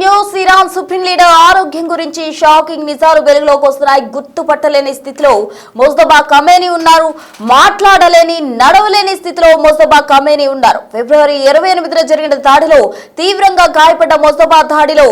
News Iran supreme leader ఆరోగ్యం గురించి shocking నిజాలు వెలుగులోకి వస్తున్నాయి. గుర్తుపట్టలేని స్థితిలో ముస్తఫా ఖమేనీ ఉన్నారు. మాట్లాడలేని నడవలేని స్థితిలో ముస్తఫా ఖమేనీ ఉన్నారు. ఫిబ్రవరి 28న జరిగిన దాడిలో తీవ్రంగా గాయపడ్డ ముస్తఫా దాడిలో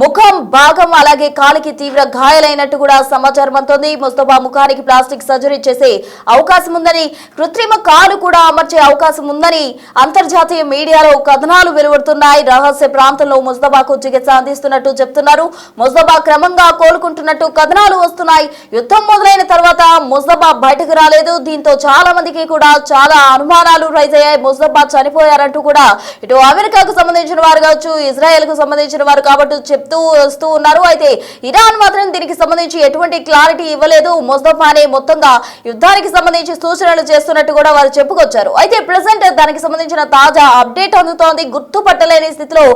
ముఖం భాగం అలాగే కాలికి తీవ్ర గాయాలైనట్టు కూడా సమాచారం అందుతోంది. ముస్తఫా ముఖానికి ప్లాస్టిక్ సర్జరీ చేసే అవకాశం ఉందని, కృత్రిమ కాలు కూడా అమర్చే అవకాశం ఉందని అంతర్జాతీయ మీడియాలో కథనాలు వెలువడుతున్నాయి. రహస్య ప్రాంతంలో ముస్తఫాకు చికిత్స అందిస్తున్నట్టు చెప్తున్నారు. ముస్తఫా క్రమంగా కోలుకుంటున్నట్టు కథనాలు వస్తున్నాయి. యుద్ధం మొదలైన తర్వాత ముస్తఫా బయటకు రాలేదు. దీంతో చాలా మందికి కూడా చాలా అనుమానాలు రైజ్ అయ్యాయి. ముస్తఫా చనిపోయారంటూ కూడా ఇటు అమెరికాకు సంబంధించిన వారు కావచ్చు, ఇజ్రాయెల్ కు సంబంధించిన వారు కాబట్టి చెప్తూ వస్తూ ఉన్నారు. అయితే ఇరాన్ మాత్రం దీనికి సంబంధించి ఎటువంటి క్లారిటీ ఇవ్వలేదు. ముస్తఫానే మొత్తంగా యుద్ధానికి సంబంధించి సూచనలు చేస్తున్నట్టు కూడా వారు చెప్పుకొచ్చారు. అయితే ప్రెసెంట్ దానికి సంబంధించిన తాజా అప్డేట్ అందుతోంది. గుర్తుపట్టలేని స్థితిలో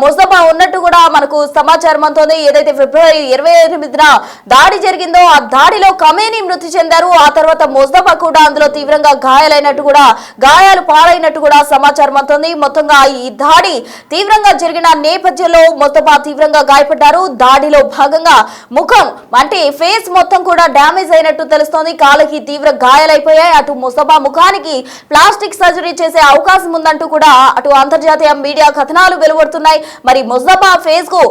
ముస్తఫా ఉన్నట్టు కూడా మనకు సమాచారం అందుతోంది. ఏదైతే ఫిబ్రవరి 28న దాడి జరిగిందో ఆ దాడిలో ఖమేనీ మృతి చెందారు. ఆ తర్వాత ముస్తఫా కూడా అందులో తీవ్రంగా గాయాలైనట్టు కూడా గాయాలు పాలైనట్టు కూడా సమాచారం అందుతోంది. మొత్తంగా ఈ దాడి తీవ్రంగా జరిగిన నేపథ్యంలో ముస్తఫా తీవ్రంగా గాయపడ్డారు. దాడిలో భాగంగా ముఖం అంటే ఫేస్ మొత్తం కూడా డ్యామేజ్ అయినట్టు తెలుస్తోంది. కాలికి తీవ్ర గాయాలైపోయాయి. అటు ముస్తఫా ముఖానికి ప్లాస్టిక్ సర్జరీ చేసే అవకాశం ఉందంటూ కూడా అటు అంతర్జాతీయ మీడియా కథనాలు వెలువడుతున్నాయి. మరి ముస్తఫా ఫేస్ కు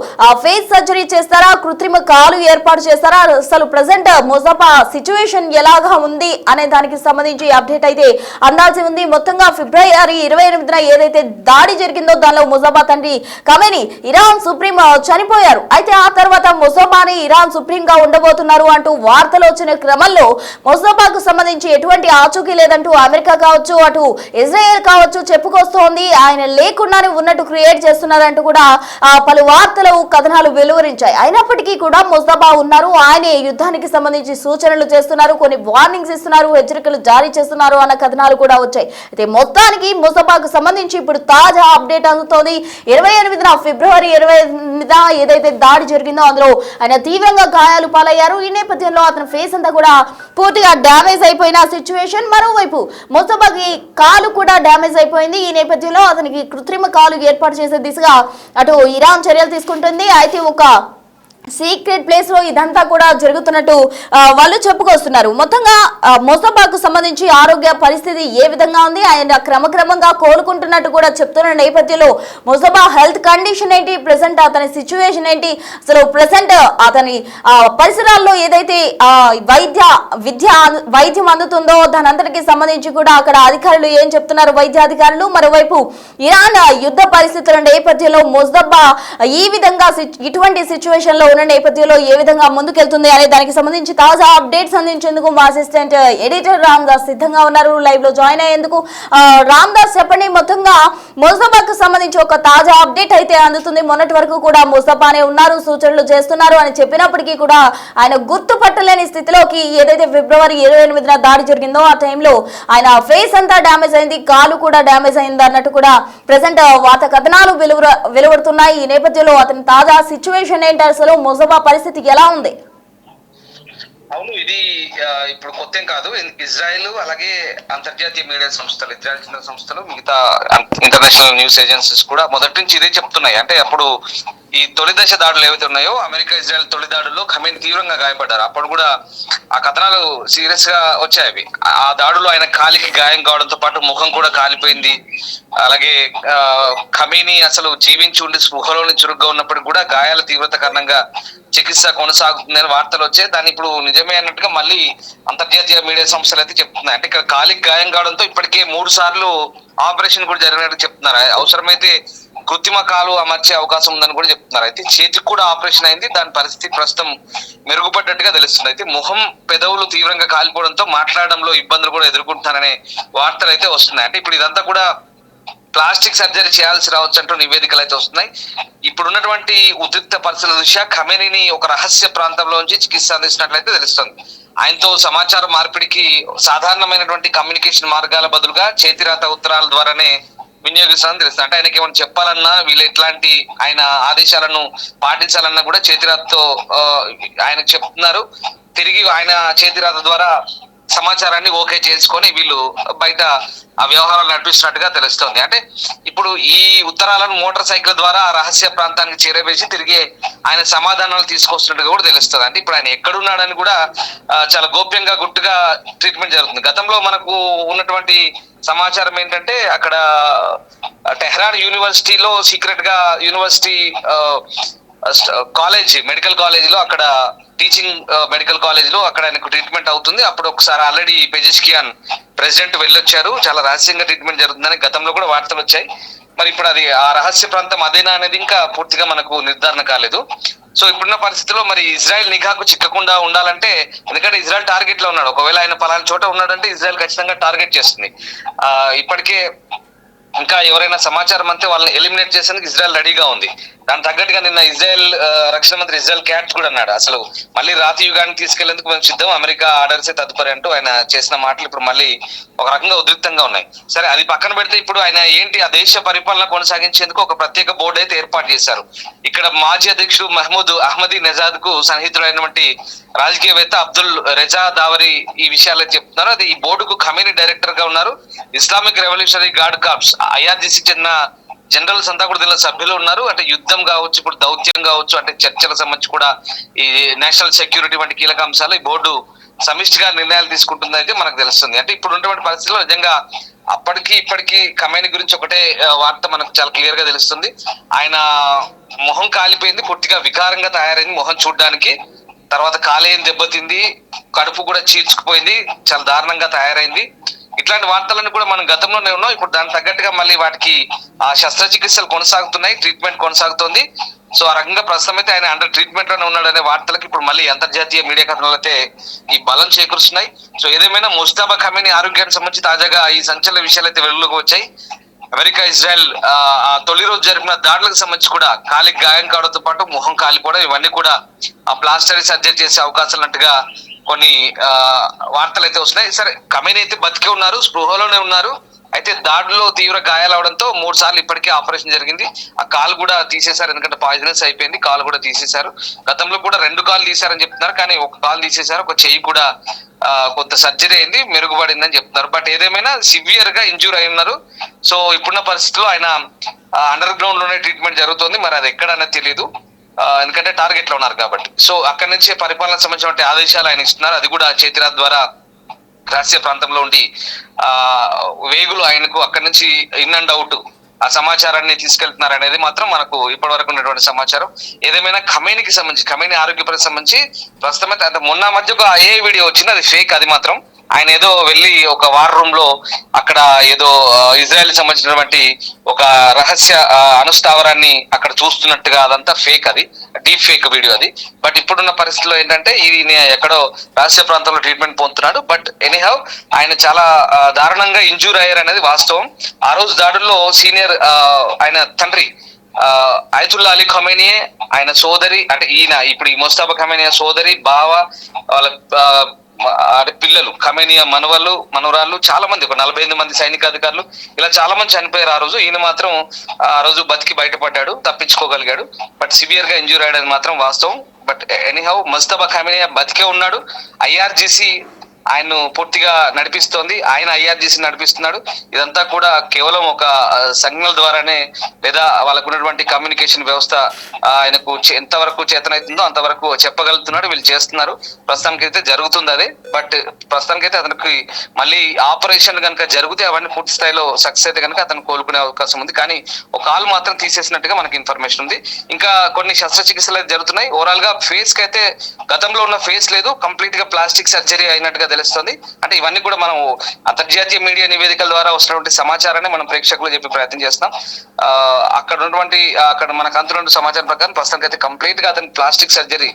ఫేస్ సర్జరీ చేస్తారా, కృత్రిమ కాలు ఏర్పాటు చేస్తారా, అసలు ప్రెసెంట్ ముస్తఫా సిచ్యువేషన్ ఎలాగా ఉంది అనే దానికి సంబంధించి అప్డేట్ అయితే అందాల్సి ఉంది. మొత్తంగా ఫిబ్రవరి 28న ఏదైతే దాడి జరిగిందో దానిలో ముస్తఫా తండ్రి ఖమేనీ ఇరాన్ సుప్రీం చనిపోయారు. అయితే ఆ తర్వాత ముస్తఫాని ఇరాన్ సుప్రీం గా ఉండబోతున్నారు అంటూ వార్తలు వచ్చిన క్రమంలో ముస్తఫాకు సంబంధించి ఎటువంటి ఆచూకీ లేదంటూ అమెరికా కావచ్చు, అటు ఇజ్రాయెల్ కావచ్చు చెప్పుకొస్తోంది. ఆయన లేకుండానే ఉన్నట్టు క్రియేట్ చేస్తున్నారంటూ కూడా పలు వార్తలు కథనాలు వెలువరించాయి. అయినప్పటికీ కూడా ముస్తఫా ఉన్నారు. ఆయనే యుద్ధానికి సంబంధించి సూచనలు చేస్తున్నారు, కొన్ని వార్నింగ్స్ ఇస్తున్నారు, హెచ్చరికలు జారీ చేస్తున్నారు అన్న కథనాలు కూడా వచ్చాయి. అయితే మొత్తానికి ముస్తఫాకు సంబంధించి ఇప్పుడు తాజా అప్డేట్ అందుతోంది. 28న ఫిబ్రవరి 28న ఏదైతే దాడి జరిగిందో అందులో ఆయన తీవ్రంగా గాయాలు పాలయ్యారు. ఈ నేపథ్యంలో అతని ఫేస్ అంతా కూడా పూర్తిగా డ్యామేజ్ అయిపోయిన సిచ్యువేషన్. మరోవైపు ముస్తఫాకి కాలు కూడా డ్యామేజ్ అయిపోయింది. ఈ నేపథ్యంలో అతనికి కృత్రిమ కాలు ఏర్పాటు చేసే దిశగా అటు ఇరాన్ చర్యలు తీసుకుంటుంది. అయితే ఒక సీక్రెట్ ప్లేస్ లో ఇదంతా కూడా జరుగుతున్నట్టు వాళ్ళు చెప్పుకొస్తున్నారు. మొత్తంగా ముస్తఫాకు సంబంధించి ఆరోగ్య పరిస్థితి ఏ విధంగా ఉంది, ఆయన క్రమక్రమంగా కోలుకుంటున్నట్టు కూడా చెప్తున్న నేపథ్యంలో ముస్తఫా హెల్త్ కండిషన్ ఏంటి, ప్రెసెంట్ అతని సిచ్యువేషన్ ఏంటి, అసలు ప్రెసెంట్ అతని పరిసరాల్లో ఏదైతే వైద్యం అందుతుందో దానంతటికి సంబంధించి కూడా అక్కడ అధికారులు ఏం చెప్తున్నారు, వైద్య అధికారులు. మరోవైపు ఇరాన్ యుద్ధ పరిస్థితుల నేపథ్యంలో ముస్తఫా ఈ విధంగా ఇటువంటి సిచ్యువేషన్ లో ఉన్న నేపథ్యంలో ఏ విధంగా ముందుకెళ్తుంది అనే దానికి సంబంధించి తాజా అప్డేట్స్ అందించేందుకు మా అసిస్టెంట్ ఎడిటర్ రామ్ దాస్ సిద్ధంగా ఉన్నారు లైవ్ లో జాయిన్ అయ్యేందుకు. రామ్ దాస్ చెప్పండి, మొత్తంగా ముస్తఫాకు సంబంధించి ఒక తాజా అప్డేట్ అయితే అందుతుంది. మొన్నటి వరకు కూడా ముస్తఫానే ఉన్నారు, సూచనలు చేస్తున్నారు అని చెప్పినప్పటికీ కూడా ఆయన గుర్తుపట్టలేని స్థితిలోకి ఏదైతే ఫిబ్రవరి 28న దాడి జరిగిందో ఆ టైంలో ఆయన ఫేస్ అంతా డ్యామేజ్ అయింది, కాలు కూడా డ్యామేజ్ అయింది అన్నట్టు కూడా ప్రెసెంట్ వార్త కథనాలు వెలువడుతున్నాయి. ఈ నేపథ్యంలో అతని తాజా సిచ్యువేషన్ ఏంటి, అసలు ముస్తఫా పరిస్థితి ఎలా ఉంది? అవును, ఇది ఇప్పుడు కొత్త కాదు. ఇజ్రాయెల్ అలాగే అంతర్జాతీయ మీడియా సంస్థలు, ఇజ్రాయెల్ చెందిన సంస్థలు, మిగతా ఇంటర్నేషనల్ న్యూస్ ఏజెన్సీస్ కూడా మొదటి నుంచి ఇదే చెప్తున్నాయి. అంటే అప్పుడు ఈ తొలి దశ దాడులు ఏవైతే ఉన్నాయో, అమెరికా ఇజ్రాయెల్ తొలి దాడుల్లో ఖమేనీ తీవ్రంగా గాయపడ్డారు. అప్పుడు కూడా ఆ కథనాలు సీరియస్ గా వచ్చాయి. ఆ దాడులో ఆయన కాలికి గాయం కావడంతో పాటు ముఖం కూడా కాలిపోయింది. అలాగే ఖమేనీ అసలు జీవించి ఉండి స్పృహలోని చురుగ్గా ఉన్నప్పటికీ కూడా గాయాల తీవ్రత కారణంగా చికిత్స కొనసాగుతుందని వార్తలు వచ్చాయి. దాన్ని ఇప్పుడు నిజమే అన్నట్టుగా మళ్ళీ అంతర్జాతీయ మీడియా సంస్థలు అయితే చెప్తున్నాయి. అంటే ఇక్కడ కాలికి గాయం కావడంతో ఇప్పటికే 3 సార్లు ఆపరేషన్ కూడా జరిగినట్టు చెప్తున్నారు. అవసరమైతే కృత్రిమ కాలు అమర్చే అవకాశం ఉందని కూడా చెప్తున్నారు. అయితే చేతికి కూడా ఆపరేషన్ అయింది. దాని పరిస్థితి ప్రస్తుతం మెరుగుపడ్డట్టుగా తెలుస్తుంది. అయితే ముఖం, పెదవులు తీవ్రంగా కాలిపోవడంతో మాట్లాడడంలో ఇబ్బందులు కూడా ఎదుర్కొంటున్నారనే వార్తలు అయితే వస్తున్నాయి. అంటే ఇప్పుడు ఇదంతా కూడా ప్లాస్టిక్ సర్జరీ చేయాల్సి రావచ్చు అంటూ నివేదికలు అయితే వస్తున్నాయి. ఇప్పుడున్నటువంటి ఉద్రిక్త పరిస్థితుల దృష్ట్యా ఖమేనీని ఒక రహస్య ప్రాంతంలోంచి చికిత్స అందిస్తున్నట్లయితే తెలుస్తుంది. ఆయనతో సమాచార మార్పిడికి సాధారణమైనటువంటి కమ్యూనికేషన్ మార్గాల బదులుగా చేతిరాత ఉత్తరాల ద్వారానే వినియోగిస్తానని తెలుస్తుంది. అంటే ఆయనకి ఏమైనా చెప్పాలన్నా, వీళ్ళు ఎట్లాంటి ఆయన ఆదేశాలను పాటించాలన్నా కూడా చేతిరాతతో ఆయనకు చెప్తున్నారు. తిరిగి ఆయన చేతిరాత ద్వారా సమాచారాన్ని ఓకే చేసుకొని వీళ్ళు బయట ఆ వ్యవహారాలు నడిపిస్తున్నట్టుగా తెలుస్తోంది. అంటే ఇప్పుడు ఈ ఉత్తరాలను మోటార్ సైకిల్ ద్వారా ఆ రహస్య ప్రాంతానికి చేరవేసి తిరిగి ఆయన సమాధానాలు తీసుకొస్తున్నట్టుగా కూడా తెలుస్తుంది. అంటే ఇప్పుడు ఆయన ఎక్కడున్నాడని కూడా చాలా గోప్యంగా గుట్టుగా ట్రీట్మెంట్ జరుగుతుంది. గతంలో మనకు ఉన్నటువంటి సమాచారం ఏంటంటే అక్కడ టెహ్రాన్ యూనివర్సిటీలో సీక్రెట్ గా యూనివర్సిటీ కాలేజ్ మెడికల్ కాలేజ్ లో అక్కడ టీచింగ్ మెడికల్ కాలేజ్ లో అక్కడ ఆయనకు ట్రీట్మెంట్ అవుతుంది. అప్పుడు ఒకసారి ఆల్రెడీ పెజెష్కియాన్ ప్రెసిడెంట్ వెళ్ళొచ్చారు. చాలా రహస్యంగా ట్రీట్మెంట్ జరుగుతుందని గతంలో కూడా వార్తలు వచ్చాయి. మరి ఇప్పుడు అది ఆ రహస్య ప్రాంతం అదేనా అనేది ఇంకా పూర్తిగా మనకు నిర్ధారణ కాలేదు. సో ఇప్పుడున్న పరిస్థితిలో మరి ఇజ్రాయెల్ నిఘాకు చిక్కకుండా ఉండాలంటే, ఎందుకంటే ఇజ్రాయెల్ టార్గెట్ లో ఉన్నాడు. ఒకవేళ ఆయన పలానా చోట ఉన్నాడంటే ఇజ్రాయెల్ ఖచ్చితంగా టార్గెట్ చేస్తుంది. ఇప్పటికే ఇంకా ఎవరైనా సమాచారం అంతే వాళ్ళని ఎలిమినేట్ చేసేందుకు ఇజ్రాయెల్ రెడీగా ఉంది. దాని తగ్గట్టుగా నిన్న ఇజ్రాయెల్ రక్షణ మంత్రి ఇజ్రాయెల్ క్యాట్ కూడా అన్నాడు, అసలు మళ్ళీ రాతి యుగాన్ని తీసుకెళ్లేందుకు మేము సిద్ధం, అమెరికా ఆర్డర్సే తదుపరి అంటూ ఆయన చేసిన మాటలు ఇప్పుడు మళ్ళీ ఒక రకంగా ఉద్రిక్తంగా ఉన్నాయి. సరే అది పక్కన పెడితే ఇప్పుడు ఆయన ఏంటి ఆ దేశ పరిపాలన కొనసాగించేందుకు ఒక ప్రత్యేక బోర్డు అయితే ఏర్పాటు చేశారు. ఇక్కడ మాజీ అధ్యక్షుడు మహమూద్ అహ్మదీ నెజాద్ కు సన్నిహితుడైనటువంటి రాజకీయవేత్త అబ్దుల్ రెజా దావరి ఈ విషయాలు చెప్తున్నారు. అది ఈ బోర్డుకు ఖమేనీ డైరెక్టర్ గా ఉన్నారు. Islamic revolutionary guard corps IRGC చెందిన జనరల్స్ అంతా కూడా దీనిలో సభ్యులు ఉన్నారు. అంటే యుద్ధం కావచ్చు, ఇప్పుడు దౌత్యం కావచ్చు, అంటే చర్చలకు సంబంధించి కూడా ఈ నేషనల్ సెక్యూరిటీ వంటి కీలక అంశాలు ఈ బోర్డు సమిష్టిగా నిర్ణయాలు తీసుకుంటుంది అయితే మనకు తెలుస్తుంది. అంటే ఇప్పుడు ఉన్నటువంటి పరిస్థితుల్లో నిజంగా అప్పటికి ఇప్పటికీ ఖమేనీ గురించి ఒకటే వార్త మనకు చాలా క్లియర్ గా తెలుస్తుంది. ఆయన మొహం కాలిపోయింది, పూర్తిగా వికారంగా తయారైంది మొహం చూడడానికి. తర్వాత కాలేయం దెబ్బతింది, కడుపు కూడా చీల్చుకుపోయింది, చాలా దారుణంగా తయారైంది. ఇట్లాంటి వార్తలను కూడా మనం గతంలోనే ఉన్నాం. ఇప్పుడు దానికి తగ్గట్టుగా మళ్ళీ వాటికి ఆ శస్త్రచికిత్సలు కొనసాగుతున్నాయి, ట్రీట్మెంట్ కొనసాగుతోంది. సో ఆ రకంగా ప్రస్తుతం అయితే ఆయన అండర్ ట్రీట్మెంట్ లోనే ఉన్నాడనే వార్తలకు ఇప్పుడు మళ్ళీ అంతర్జాతీయ మీడియా కథనాలు అయితే ఈ బలం చేకూరుస్తున్నాయి. సో ఏదేమైనా ముజ్తబా ఖమేనీ ఆరోగ్యానికి సంబంధించి తాజాగా ఈ సంచలన విషయాలు అయితే వెలుగులోకి వచ్చాయి. అమెరికా ఇజ్రాయెల్ తొలి రోజు జరిపిన దాడులకు సంబంధించి కూడా కాలికి గాయం కావడంతో పాటు మొహం కాలిపోవడం, ఇవన్నీ కూడా ఆ ప్లాస్టరీ సర్జరీ చేసే అవకాశాలు ఉన్నట్టుగా కొన్ని వార్తలు అయితే వస్తున్నాయి. సరే ఖమేనీ అయితే బతికే ఉన్నారు, స్పృహలోనే ఉన్నారు. అయితే దాడిలో తీవ్ర గాయాలు అవడంతో 3 సార్లు ఇప్పటికే ఆపరేషన్ జరిగింది. ఆ కాలు కూడా తీసేశారు, ఎందుకంటే పాయిజనస్ అయిపోయింది. కాలు కూడా తీసేశారు. గతంలో కూడా 2 కాళ్ళు తీశారని చెప్తున్నారు, కానీ ఒక కాలు తీసేశారు. ఒక చెయ్యి కూడా కొంత సర్జరీ అయింది, మెరుగుపడిందని చెప్తున్నారు. బట్ ఏదేమైనా సివియర్ గా ఇంజూర్ అయి ఉన్నారు. సో ఇప్పుడున్న పరిస్థితుల్లో ఆయన అండర్ గ్రౌండ్ లోనే ట్రీట్మెంట్ జరుగుతుంది. మరి అది ఎక్కడ అనేది తెలియదు, ఎందుకంటే టార్గెట్ లో ఉన్నారు కాబట్టి. సో అక్కడి నుంచే పరిపాలన సంబంధించిన ఆదేశాలు ఆయన ఇస్తున్నారు. అది కూడా చేతిరాత్ ద్వారా రహస్య ప్రాంతంలో ఉండి వేగులు ఆయనకు అక్కడి నుంచి ఇన్ అండ్ అవుట్ ఆ సమాచారాన్ని తీసుకెళ్తున్నారు అనేది మాత్రం మనకు ఇప్పటి వరకు ఉన్నటువంటి సమాచారం. ఏదేమైనా ఖమేనీకి సంబంధించి, ఖమేనీ ఆరోగ్య పరిస్థితి సంబంధించి ప్రస్తుతం అయితే అంటే మొన్న మధ్య ఒక వీడియో వచ్చింది, అది ఫేక్. అది మాత్రం ఆయన ఏదో వెళ్ళి ఒక వార్ రూమ్ లో అక్కడ ఏదో ఇజ్రాయెల్ సంబంధించినటువంటి ఒక రహస్య అనుస్థావరాన్ని అక్కడ చూస్తున్నట్టుగా, అదంతా ఫేక్, అది డీప్ ఫేక్ వీడియో అది. బట్ ఇప్పుడున్న పరిస్థితిలో ఏంటంటే ఈయన ఎక్కడో రహస్య ప్రాంతంలో ట్రీట్మెంట్ పొందుతున్నాడు. బట్ ఎనీహౌ ఆయన చాలా దారుణంగా ఇంజూర్ అయ్యారు అనేది వాస్తవం. ఆ రోజు దాడుల్లో సీనియర్ ఆయన తండ్రి అయతుల్లా అలీ ఖమేనీ, ఆయన సోదరి, అంటే ఈయన ఇప్పుడు ఈ ముజ్తబా ఖమేనీ సోదరి, బావ, వాళ్ళ పిల్లలు, ఖమేనియా మనవరాళ్ళు చాలా మంది, ఒక 48 మంది సైనిక అధికారులు, ఇలా చాలా మంది చనిపోయారు ఆ రోజు. ఈయన మాత్రం ఆ రోజు బతికి బయటపడ్డాడు, తప్పించుకోగలిగాడు. బట్ సివియర్ గా ఇంజూర్ అయ్యాడని మాత్రం వాస్తవం. బట్ ఎనీహౌ ముజ్తబా ఖమేనీ బతికే ఉన్నాడు. IRGC ఆయన్ను పూర్తిగా నడిపిస్తోంది, ఆయన IRGC నడిపిస్తున్నాడు. ఇదంతా కూడా కేవలం ఒక సిగ్నల్ ద్వారానే, లేదా వాళ్ళకు ఉన్నటువంటి కమ్యూనికేషన్ వ్యవస్థ ఆయనకు ఎంతవరకు చేతనైతుందో అంతవరకు చెప్పగలుగుతున్నాడు. వీళ్ళు చేస్తున్నారు, ప్రస్తుతానికి అయితే జరుగుతుంది అదే. బట్ ప్రస్తుతానికి అయితే అతనికి మళ్ళీ ఆపరేషన్ కనుక జరిగితే అవన్నీ పూర్తి స్థాయిలో సక్సెస్ అయితే కనుక అతను కోలుకునే అవకాశం ఉంది. కానీ ఒక కాలు మాత్రం తీసేసినట్టుగా మనకి ఇన్ఫర్మేషన్ ఉంది. ఇంకా కొన్ని శస్త్రచికిత్సలు అయితే జరుగుతున్నాయి. ఓవరాల్ గా ఫేస్ కి అయితే గతంలో ఉన్న ఫేస్ లేదు, కంప్లీట్ గా ప్లాస్టిక్ సర్జరీ అయినట్టుగా తెలుస్తుంది. అంటే ఇవన్నీ కూడా మనం అంతర్జాతీయ మీడియా నివేదికల ద్వారా వస్తున్నటువంటి సమాచారాన్ని మనం ప్రేక్షకులు చెప్పే ప్రయత్నం చేస్తాం. అక్కడ మనకు అందుతున్న సమాచారం ప్రకారం ప్రస్తుతానికి అయితే కంప్లీట్ గా అతను ప్లాస్టిక్ సర్జరీ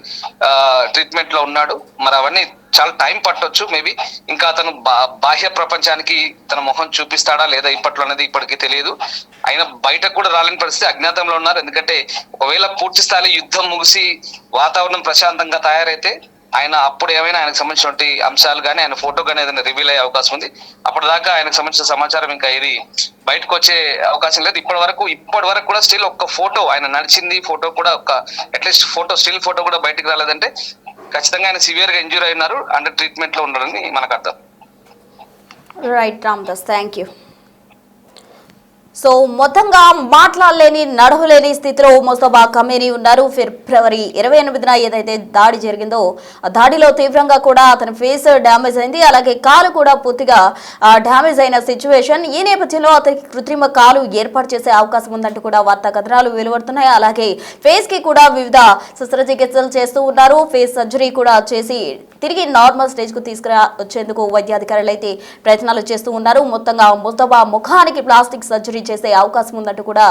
ట్రీట్మెంట్ లో ఉన్నాడు. మరి అవన్నీ చాలా టైం పట్టొచ్చు మేబీ. ఇంకా అతను బాహ్య ప్రపంచానికి తన మొహం చూపిస్తాడా లేదా ఇప్పట్లో అనేది ఇప్పటికీ తెలియదు. ఆయన బయటకు కూడా రాలేని పరిస్థితి, అజ్ఞాతంలో ఉన్నారు. ఎందుకంటే ఒకవేళ పూర్తి స్థాయి యుద్ధం ముగిసి వాతావరణం ప్రశాంతంగా తయారైతే ఆయన అప్పుడు ఏమైనా ఆయనకు సంబంధించిన అంశాలు కానీ ఆయన ఫోటో కానీ ఏదైనా రివీల్ అయ్యే అవకాశం ఉంది. అప్పటిదాకా ఆయనకు సంబంధించిన సమాచారం ఇంకా ఏది బయటకు వచ్చే అవకాశం లేదు. ఇప్పటి వరకు కూడా స్టిల్ ఒక్క ఫోటో, ఆయన నడిచింది ఫోటో కూడా, ఒక అట్లీస్ట్ ఫోటో, స్టిల్ ఫోటో కూడా బయటకు రాలేదంటే ఖచ్చితంగా ఆయన సివియర్ గా ఇంజూర్ అయినారు, అండర్ ట్రీట్మెంట్ లో ఉన్నారని మనకు అర్థం. Right Ramadas, thank you. So మొత్తంగా మాట్లాడలేని నడవలేని స్థితిలో ముస్తఫా కమేని ఉన్నారు. ఫిబ్రవరి 28న ఏదైతే దాడి జరిగిందో ఆ దాడిలో తీవ్రంగా కూడా అతని ఫేస్ డ్యామేజ్ అయింది, అలాగే కాలు కూడా పూర్తిగా డ్యామేజ్ అయిన సిచ్యువేషన్. ఈ నేపథ్యంలో అతనికి కృత్రిమ కాలు ఏర్పాటు చేసే అవకాశం ఉందంటూ కూడా వార్తా కథనాలు వెలువడుతున్నాయి. అలాగే ఫేస్ కి కూడా వివిధ శస్త్రచికిత్సలు చేస్తూ ఉన్నారు. ఫేస్ సర్జరీ కూడా చేసి తిరిగి నార్మల్ స్టేజ్ కు తీసుకురావచ్చేందుకు వైద్యాధికారులు అయితే ప్రయత్నాలు చేస్తూ ఉన్నారు. మొత్తంగా ముస్తఫా ముఖానికి ప్లాస్టిక్ సర్జరీ చేసే అవకాశం ఉందంటూ కూడా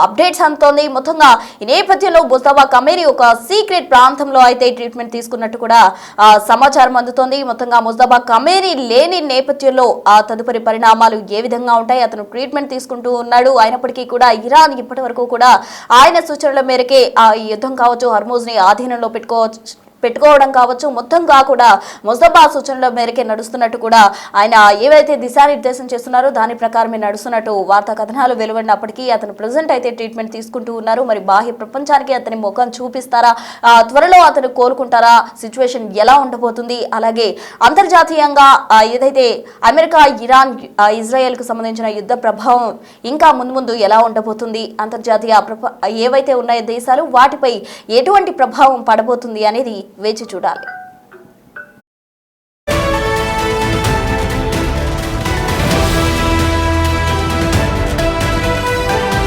అప్డేట్స్ అందుతోంది. మొత్తంగా ఈ నేపథ్యంలో ముస్తఫా కమేని ఒక సీక్రెట్ ప్రాంతంలో అయితే ట్రీట్మెంట్ తీసుకున్నట్టు కూడా సమాచారం అందుతోంది. మొత్తంగా ముస్తఫా కమేని లేని నేపథ్యంలో ఆ తదుపరి పరిణామాలు ఏ విధంగా ఉంటాయి, అతను ట్రీట్మెంట్ తీసుకుంటూ ఉన్నాడు. అయినప్పటికీ కూడా ఇరాన్ ఇప్పటి వరకు కూడా ఆయన సూచనల మేరకే ఆ యుద్ధం కావచ్చు, హర్మూజ్ ని ఆధీనంలో పెట్టుకోవడం కావచ్చు, మొత్తంగా కూడా ముస్తఫా సూచనల మేరకే నడుస్తున్నట్టు కూడా ఆయన ఏవైతే దిశానిర్దేశం చేస్తున్నారో దాని ప్రకారమే నడుస్తున్నట్టు వార్తా కథనాలు వెలువడినప్పటికీ అతను ప్రజెంట్ అయితే ట్రీట్మెంట్ తీసుకుంటూ ఉన్నారు. మరి బాహ్య ప్రపంచానికి అతని ముఖం చూపిస్తారా, త్వరలో అతను కోలుకుంటారా, సిచ్యువేషన్ ఎలా ఉండబోతుంది, అలాగే అంతర్జాతీయంగా ఏదైతే అమెరికా, ఇరాన్, ఇజ్రాయెల్ కు సంబంధించిన యుద్ధ ప్రభావం ఇంకా ముందు ఎలా ఉండబోతుంది, అంతర్జాతీయ ఏవైతే ఉన్నాయో దేశాలు వాటిపై ఎటువంటి ప్రభావం పడబోతుంది అనేది వేచి చూడాలి.